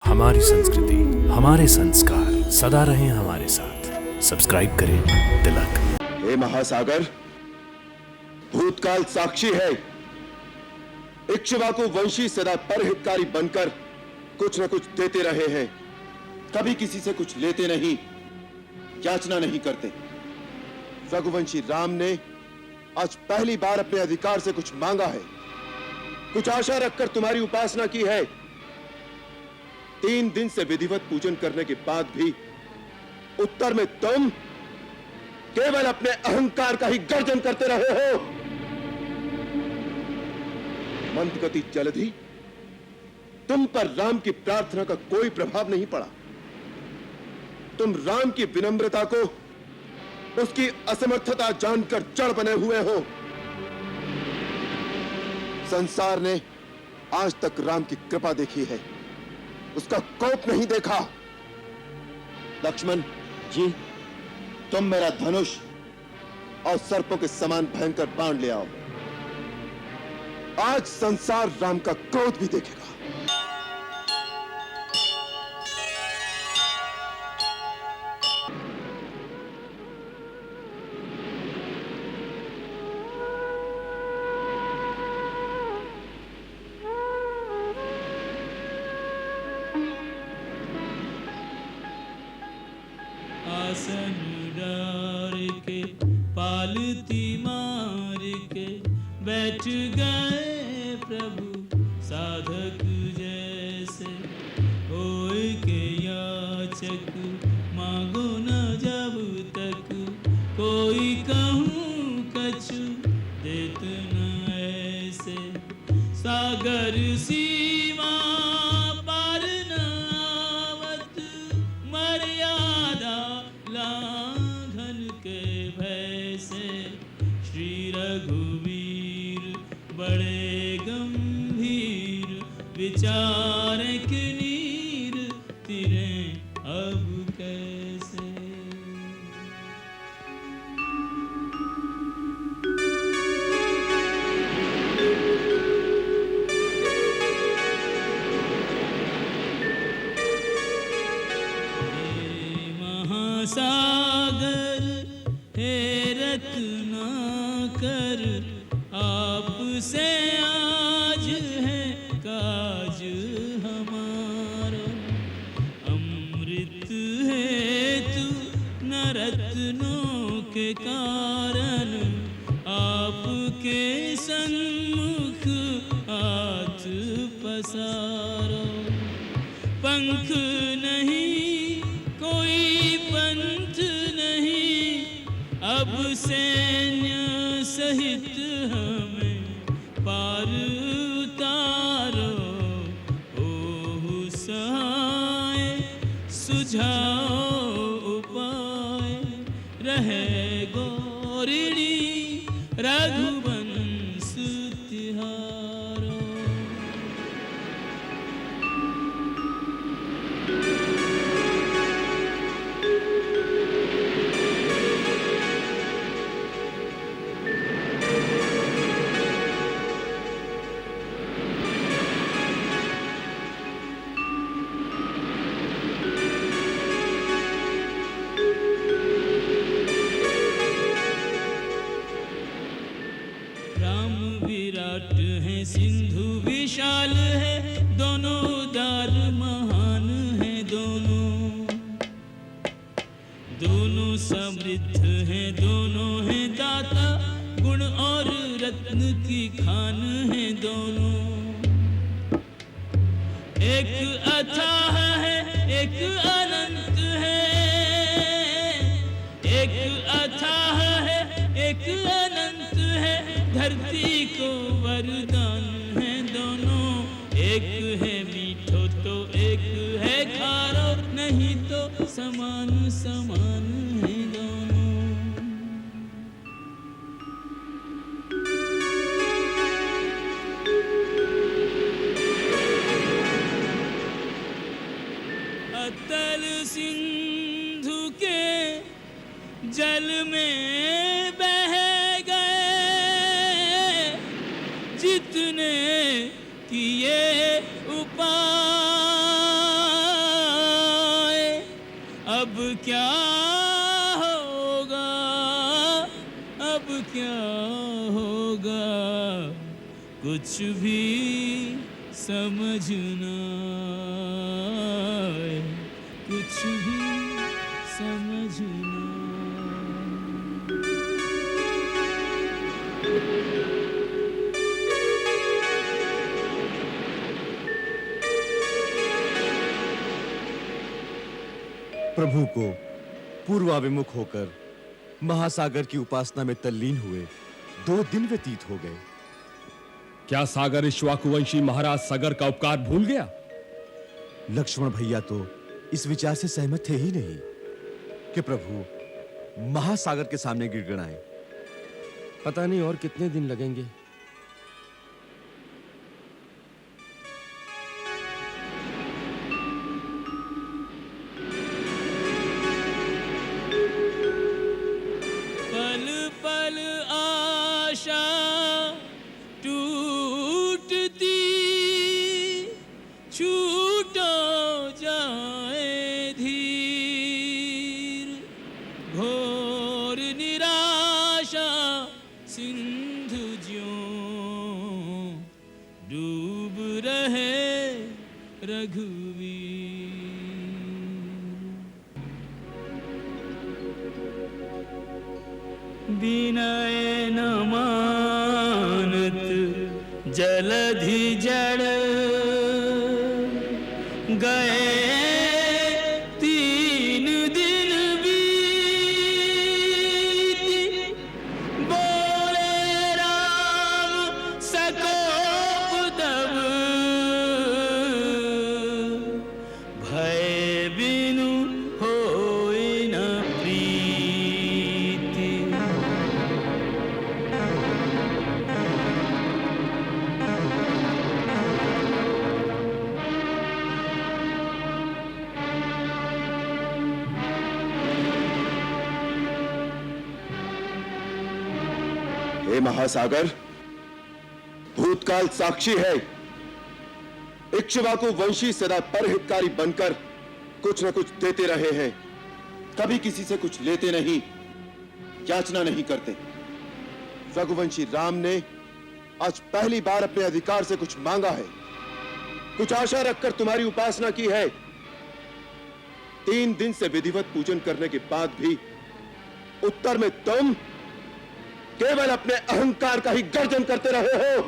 हमारी संस्कृति, हमारे संस्कार सदा रहें हमारे साथ। सब्सक्राइब करें तिलक। हे महासागर, भूतकाल साक्षी है। इक्ष्वाकु वंशी सदा परहितकारी बनकर कुछ न कुछ देते रहे हैं। कभी किसी से कुछ लेते नहीं, याचना नहीं करते। रघुवंशी राम ने आज पहली बार अपने अधिकार से कुछ मांगा है, कुछ आशा रखकर तुम्हारी उपासना की है। 3 दिन से विधिवत पूजन करने के बाद भी उत्तर में तुम केवल अपने अहंकार का ही गर्जन करते रहे हो। मंदगति जलधि, तुम पर राम की प्रार्थना का कोई प्रभाव नहीं पड़ा। तुम राम की विनम्रता को उसकी असमर्थता जानकर जड़ बने हुए हो। संसार ने आज तक राम की कृपा देखी है, उसका कोप नहीं देखा। लक्ष्मण जी, तुम मेरा धनुष और सर्पों के समान भयंकर बाण ले आओ। आज संसार राम का क्रोध भी देखेगा। आसन डार के पालती मार के बैठ गए प्रभु साधक जैसे। होए के याचक मांगो न जब तक, कोई कहूँ कछु देत न ऐसे। सागर सीमा पार न आवत, मर्यादा लांघन के भय से। श्री रघुवीर बड़े गंभीर, विचारक नीर तिरे अब कैसे। सागर हे रत्नाकर, आपसे आज है काज हमारा। अमृत हेतु न रत्नों के कारण, आपके सन्मुख हाथ पसारो। पंख नहीं कोई पंथ नहीं, अब सैन्य सहित हमें पार उतारो। ओहु सहाय सुझाओ उपाय, रहे गौरिणी रघुवंश तिहारो। राम विराट है, सिंधु विशाल है, दोनों उदार महान है। दोनों समृद्ध है, दोनों है दाता, गुण और रत्न की खान है दोनों। एक अथाह है, एक अनंत है। एक अथाह है, एक अनंत है, धरती को वरदान है दोनों। एक है मीठो तो एक है खारो, नहीं तो समान समान है दोनों। अतल सिंधु के जल में बह गए, जितने किए उपाय। अब क्या होगा, अब क्या होगा, कुछ भी समझ ना आए, कुछ भी समझ ना। प्रभु को पूर्वाभिमुख होकर महासागर की उपासना में तल्लीन हुए 2 दिन व्यतीत हो गए। क्या सागर इक्ष्वाकुवंशी महाराज सागर का उपकार भूल गया? लक्ष्मण भैया तो इस विचार से सहमत थे ही नहीं कि प्रभु महासागर के सामने गिड़गिड़ाएं। पता नहीं और कितने दिन लगेंगे। पल पल आशा टूटती, छूटो जाए धीर, घोर निराशा सिंधु ज्यों डूब रहे रघुवीर। विनय न मानत जलधि जड़, गए 3 दिन बीती, बोले राम सकोप तब, भय बिनु होय न प्रीति। हे महासागर, भूतकाल साक्षी है। इक्ष्वाकु वंशी सदा परहितकारी बनकर कुछ न कुछ देते रहे हैं, कभी किसी से कुछ लेते नहीं, याचना नहीं करते। रघुवंशी राम ने आज पहली बार अपने अधिकार से कुछ मांगा है, कुछ आशा रखकर तुम्हारी उपासना की है। 3 दिन से विधिवत पूजन करने के बाद भी उत्तर में तुम केवल अपने अहंकार का ही गर्जन करते रहे हो।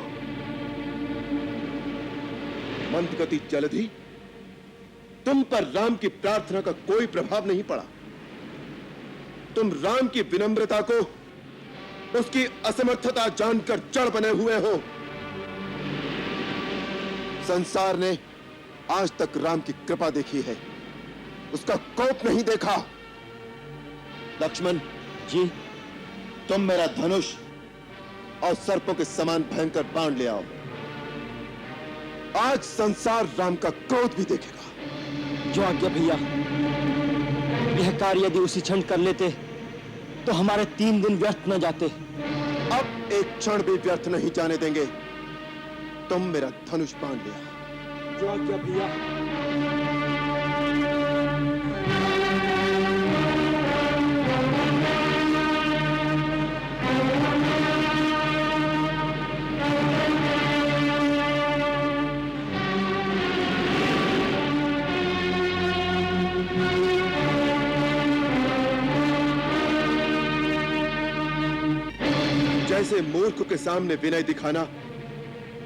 मंदगति जलधि, तुम पर राम की प्रार्थना का कोई प्रभाव नहीं पड़ा। तुम राम की विनम्रता को उसकी असमर्थता जानकर जड़ बने हुए हो। संसार ने आज तक राम की कृपा देखी है, उसका कोप नहीं देखा। लक्ष्मण जी, तुम मेरा धनुष और सर्पों के समान भयंकर बाण ले आओ। आज संसार राम का क्रोध भी देखेगा। जो आज्ञा भैया। यह कार्य यदि उसी क्षण कर लेते तो हमारे 3 दिन व्यर्थ न जाते। अब एक क्षण भी व्यर्थ नहीं जाने देंगे। तुम मेरा धनुष बाण ले आओ। जो आज्ञा भैया। जैसे मूर्ख के सामने विनय दिखाना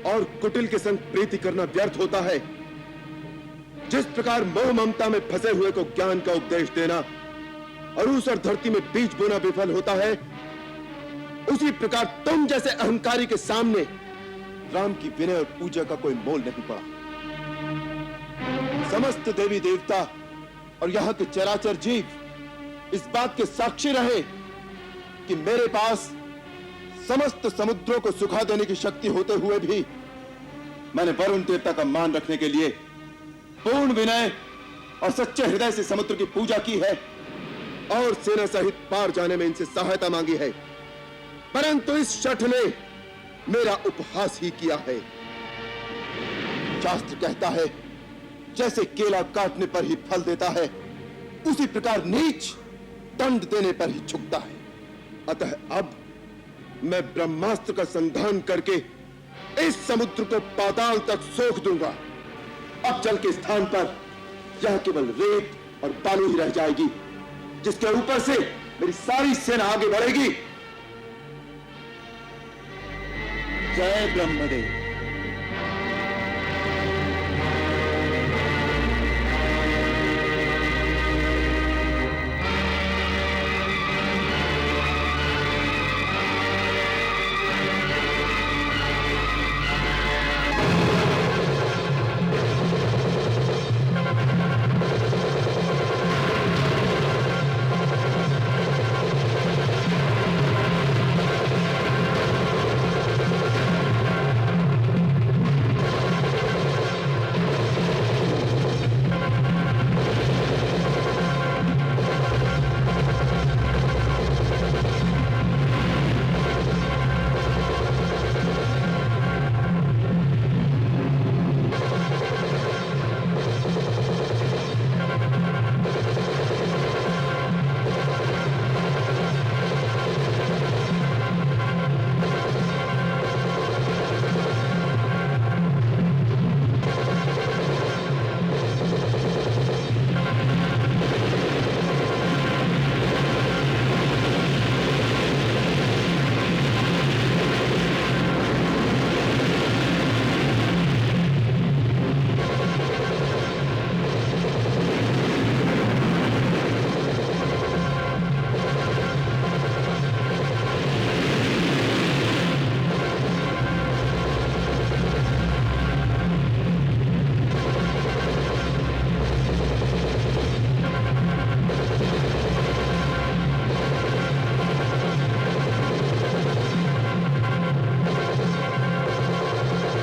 और कुटिल के संग प्रीति करना व्यर्थ होता है, जिस प्रकार मोह ममता में फंसे हुए को ज्ञान का उपदेश देना और उस धरती में बीज बोना विफल होता है, उसी प्रकार तुम जैसे अहंकारी के सामने राम की विनय और पूजा का कोई मोल नहीं पड़ा। समस्त देवी देवता और यहां के चराचर जीव इस बात के साक्षी रहे कि मेरे पास समस्त समुद्रों को सुखा देने की शक्ति होते हुए भी मैंने वरुण देवता का मान रखने के लिए पूर्ण विनय और सच्चे हृदय से समुद्र की पूजा की है और सेना सहित पार जाने में इनसे सहायता मांगी है। परंतु इस शठ ने मेरा उपहास ही किया है। शास्त्र कहता है, जैसे केला काटने पर ही फल देता है, उसी प्रकार नीच दंड देने पर ही झुकता है। अतः अब मैं ब्रह्मास्त्र का संधान करके इस समुद्र को पाताल तक सोख दूंगा। अब जल के स्थान पर यह केवल रेत और बालू ही रह जाएगी, जिसके ऊपर से मेरी सारी सेना आगे बढ़ेगी। जय ब्रह्मदेव।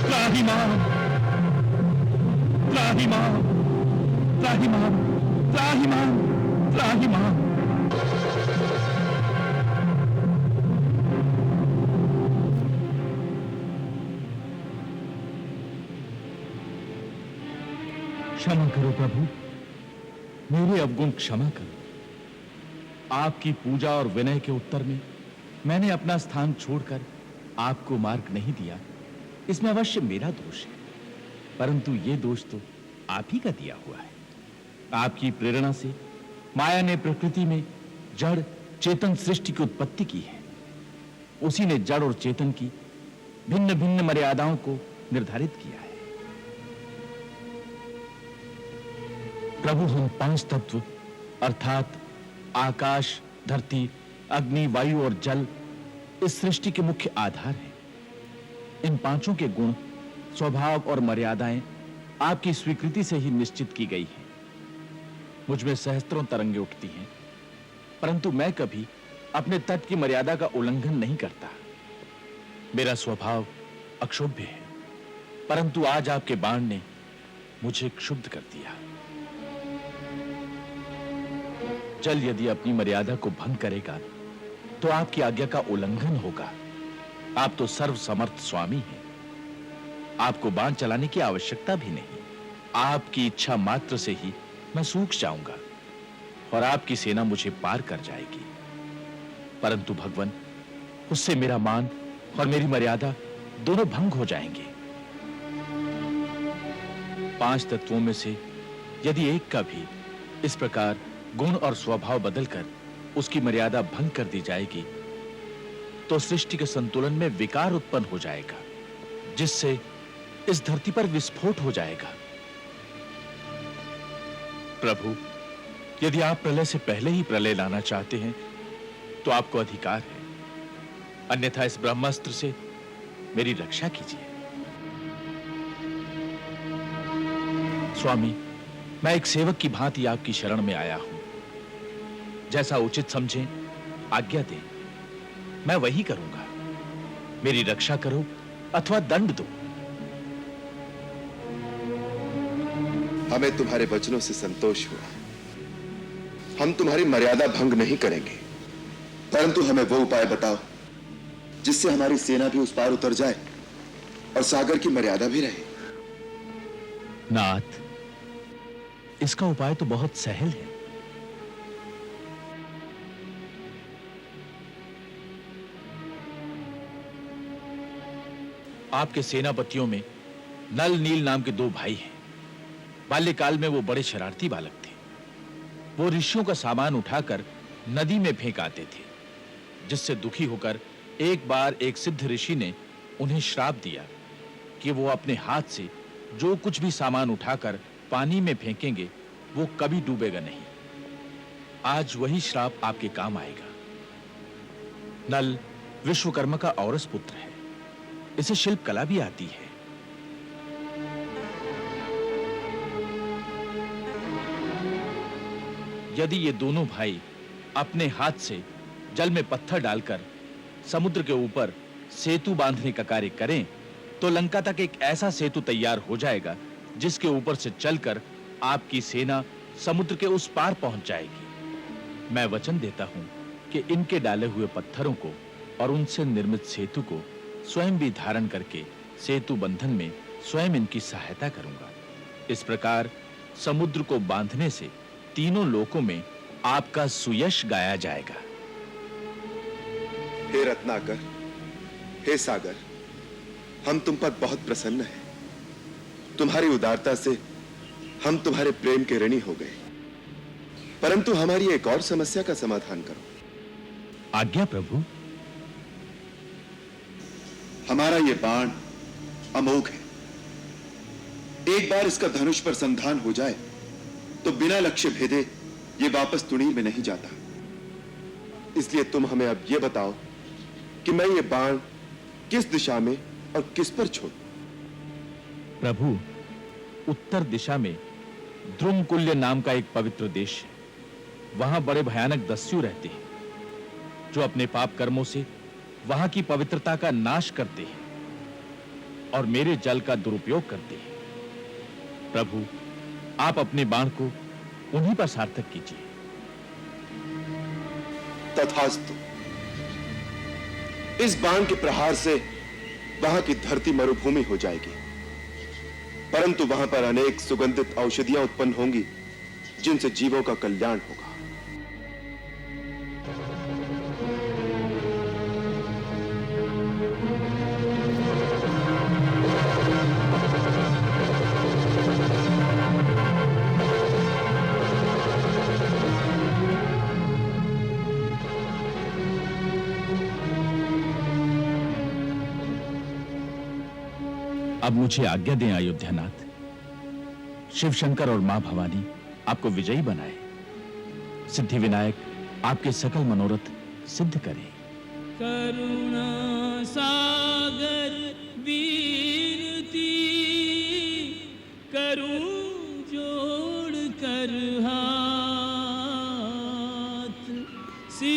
त्राहिमाम, त्राहिमाम, त्राहिमाम, त्राहिमाम, त्राहिमाम। क्षमा करो प्रभु, मेरे अवगुण क्षमा करो। आपकी पूजा और विनय के उत्तर में मैंने अपना स्थान छोड़कर आपको मार्ग नहीं दिया, इसमें अवश्य मेरा दोष है, परंतु ये दोष तो आप ही का दिया हुआ है। आपकी प्रेरणा से माया ने प्रकृति में जड़ चेतन सृष्टि की उत्पत्ति की है। उसी ने जड़ और चेतन की भिन्न भिन्न मर्यादाओं को निर्धारित किया है। प्रभु, हम पांच तत्व अर्थात आकाश, धरती, अग्नि, वायु और जल इस सृष्टि के मुख्य आधार हैं। इन पांचों के गुण, स्वभाव और मर्यादाएं आपकी स्वीकृति से ही निश्चित की गई हैं। मुझ में सहस्त्रों तरंगे उठती हैं, परंतु मैं कभी अपने तट की मर्यादा का उल्लंघन नहीं करता। मेरा स्वभाव अक्षुब्ध है, परंतु आज आपके बाण ने मुझे क्षुब्ध कर दिया। जल यदि अपनी मर्यादा को भंग करेगा तो आपकी आज्ञा का उल्लंघन होगा। आप तो सर्वसमर्थ स्वामी हैं, आपको बाण चलाने की आवश्यकता भी नहीं। आपकी इच्छा मात्र से ही मैं सूख जाऊंगा और आपकी सेना मुझे पार कर जाएगी। परंतु भगवान, उससे मेरा मान और मेरी मर्यादा दोनों भंग हो जाएंगे। पांच तत्वों में से यदि एक का भी इस प्रकार गुण और स्वभाव बदलकर उसकी मर्यादा भंग कर दी जाएगी तो सृष्टि के संतुलन में विकार उत्पन्न हो जाएगा, जिससे इस धरती पर विस्फोट हो जाएगा। प्रभु, यदि आप प्रलय से पहले ही प्रलय लाना चाहते हैं तो आपको अधिकार है, अन्यथा इस ब्रह्मास्त्र से मेरी रक्षा कीजिए। स्वामी, मैं एक सेवक की भांति आपकी शरण में आया हूं। जैसा उचित समझें आज्ञा दें, मैं वही करूंगा। मेरी रक्षा करो अथवा दंड दो। हमें तुम्हारे वचनों से संतोष हुआ। हम तुम्हारी मर्यादा भंग नहीं करेंगे, परंतु हमें वो उपाय बताओ जिससे हमारी सेना भी उस पार उतर जाए और सागर की मर्यादा भी रहे। नाथ, इसका उपाय तो बहुत सहल है। आपके सेनापतियों में नल नील नाम के दो भाई हैं। बाल्यकाल में वो बड़े शरारती बालक थे। वो ऋषियों का सामान उठाकर नदी में फेंक आते थे, जिससे दुखी होकर एक बार एक सिद्ध ऋषि ने उन्हें श्राप दिया कि वो अपने हाथ से जो कुछ भी सामान उठाकर पानी में फेंकेंगे वो कभी डूबेगा नहीं। आज वही श्राप आपके काम आएगा। नल विश्वकर्मा का औरस पुत्र है। इसे शिल्प कला भी आती है। यदि ये दोनों भाई अपने हाथ से जल में पत्थर डालकर समुद्र के ऊपर सेतु बांधने का कार्य करें तो लंका तक एक ऐसा सेतु तैयार हो जाएगा जिसके ऊपर से चलकर आपकी सेना समुद्र के उस पार पहुंच जाएगी। मैं वचन देता हूं कि इनके डाले हुए पत्थरों को और उनसे निर्मित सेतु को स्वयं भी धारण करके सेतु बंधन में स्वयं इनकी सहायता करूंगा। इस प्रकार समुद्र को बांधने से तीनों लोकों में आपका सुयश गाया जाएगा। हे रत्नाकर, हे सागर, हम तुम पर बहुत प्रसन्न हैं। तुम्हारी उदारता से हम तुम्हारे प्रेम के ऋणी हो गए, परंतु हमारी एक और समस्या का समाधान करो। आज्ञा प्रभु। हमारा ये बाण अमोघ है। एक बार इसका धनुष पर संधान हो जाए तो बिना लक्ष्य भेदे ये वापस तुणीर में नहीं जाता। इसलिए तुम हमें अब ये बताओ कि मैं ये बाण किस दिशा में और किस पर छोड़ूं? प्रभु, उत्तर दिशा में ध्रुमकुल्य नाम का एक पवित्र देश है। वहां बड़े भयानक दस्यु रहते हैं जो अपने पाप कर्मों से वहां की पवित्रता का नाश करते हैं और मेरे जल का दुरुपयोग करते हैं। प्रभु, आप अपने बाण को उन्हीं पर सार्थक कीजिए। तथास्तु। इस बाण के प्रहार से वहां की धरती मरुभूमि हो जाएगी, परंतु वहां पर अनेक सुगंधित औषधियां उत्पन्न होंगी जिनसे जीवों का कल्याण होगा। अब मुझे आज्ञा दें अयोध्यानाथ। शिव शंकर और मां भवानी आपको विजयी बनाए। सिद्धि विनायक आपके सकल मनोरथ सिद्ध करें। करुणा सागर वीरती करूं जोड़ कर हाथ सी